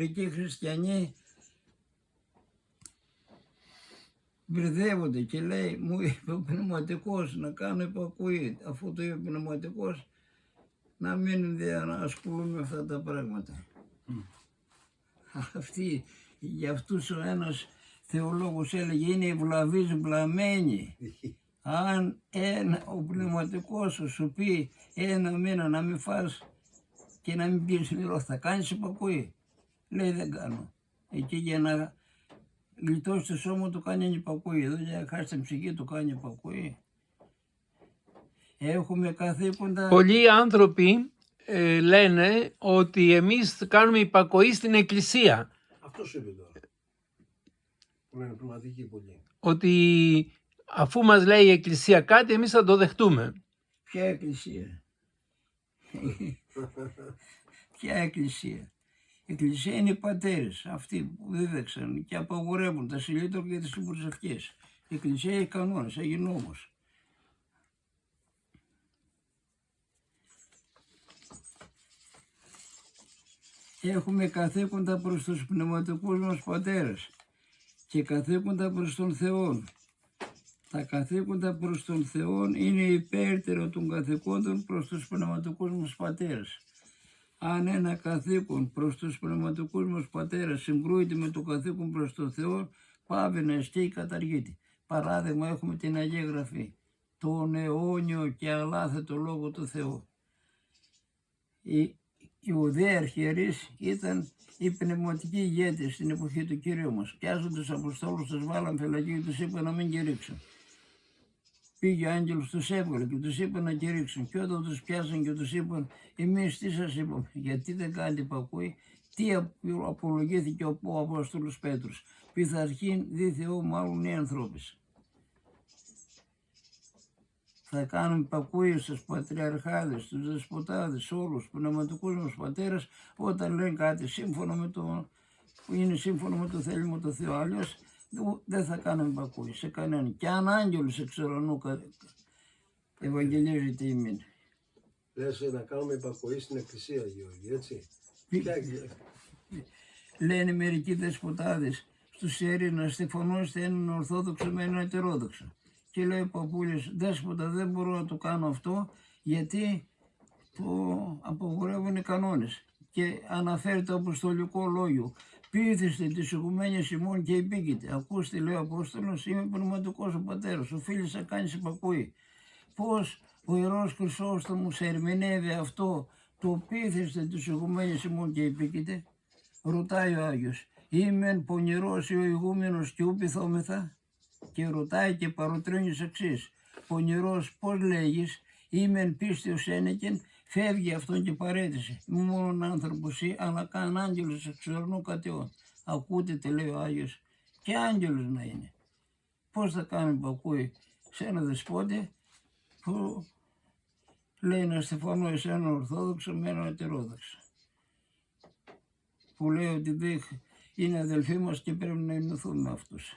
Εκεί οι χριστιανοί μπερδεύονται και λέει, μου είπε ο πνευματικός να κάνω υπακοή, αφού το είπε ο πνευματικός, να μην ασχολούμαι με αυτά τα πράγματα. Για αυτούς ο ένας θεολόγος έλεγε, είναι ευλαβείς βλαμμένοι. Αν ο πνευματικός σου πει ένα μήνα να μην φας και να μην πεις νερό, θα κάνεις υπακοή. Λέει δεν κάνω. Εκεί για να γλιτώσει το σώμα του κάνει υπακοή. Εδώ για να χάσει την ψυχή του κάνει υπακοή. Έχουμε καθήκοντα. Πολλοί άνθρωποι λένε ότι εμείς κάνουμε υπακοή στην εκκλησία. Αυτό σου είπε τώρα. Που είναι πνευματικοί πολλοί. Ότι αφού μας λέει η εκκλησία κάτι, εμείς θα το δεχτούμε. Ποια εκκλησία? Ποια εκκλησία? Η εκκλησία είναι οι πατέρες, αυτοί που δίδαξαν και απαγορεύουν τα συλλήτωρα και τις προσευχές. Η εκκλησία έχει κανόνες, έχει νόμους. Έχουμε καθήκοντα προς τους πνευματικούς μας πατέρες και καθήκοντα προς τον Θεό. Τα καθήκοντα προς τον Θεό είναι υπέρτερο των καθηκόντων προς τους πνευματικούς μας πατέρες. Αν ένα καθήκον προς τους πνευματικούς μας πατέρες συγκρούεται με το καθήκον προς τον Θεό, πάβει να εστί καταργείται. Παράδειγμα έχουμε την Αγία Γραφή, τον αιώνιο και αλάθετο Λόγο του Θεού. Οι Ιουδαίοι αρχιερείς ήταν οι πνευματικοί ηγέτες στην εποχή του Κυρίου μας. Πιάσαν τους Αποστόλους, τους βάλαν φυλακή και τους είπαν να μην κηρύξουν. Πήγε ο άγγελος, τους έβγαλε και τους είπε να κηρύξουν. Και όταν τους πιάσαν και τους είπαν, εμείς τι σας είπαμε, γιατί δεν κάνετε υπακούει, τι απολογήθηκε ο Απόστολος Πέτρος. Πειθαρχήν δι Θεό μάλλον οι ανθρώπες. Θα κάνουμε υπακούει στους πατριαρχάδες, στους δεσποτάδες, όλους τους πνευματικούς μας πατέρες, όταν λένε κάτι σύμφωνο με το, που είναι σύμφωνο με το θέλημα του Θεού. Αλλιώς δεν θα κάνουμε υπακούει σε κανέναν. Και αν άγγελος εξ ουρανού ευαγγελίζεται ημίν. Λες να κάνουμε υπακοή στην εκκλησία, Γιώργη, έτσι. Λένε μερικοί δεσποτάδες στους ιερείς να στεφανώσετε έναν Ορθόδοξο με έναν Ετερόδοξο. Και λέει ο παππούλης, δέσποτα δεν μπορώ να το κάνω αυτό γιατί το απογορεύουν οι κανόνες. Και αναφέρει το Αποστολικό Λόγιο. Πείθεστε τις οικουμένες ημών και υπήκετε. Ακούστε, λέει ο Απόστολος, είμαι πνευματικός ο πατέρας, οφείλεις να κάνεις υπακούει. Πώς ο Ιερός Χρυσόστομος ερμηνεύει αυτό το πείθεστε τις οικουμένες ημών και υπήκετε? Ρωτάει ο Άγιος, είμαι πονηρός ο ηγούμενος και ου πειθόμεθα? Και ρωτάει και παροτρύνει εξής, πονηρός πώς λέγεις, είμαι πίστεως ένεκεν, φεύγει αυτόν και παρέτησε. Μόνον άνθρωπος ή, αλλά καν άγγελος εξ ουρανού κατεών. Ακούτε, λέει ο Άγιος, και άγγελος να είναι. Πώς θα κάνουμε που ακούει σε ένα δεσπότη που λέει να στεφανώ σε έναν Ορθόδοξο με έναν Ετερόδοξο. Που λέει ότι είναι αδελφοί μας και πρέπει να ενωθούμε με αυτούς.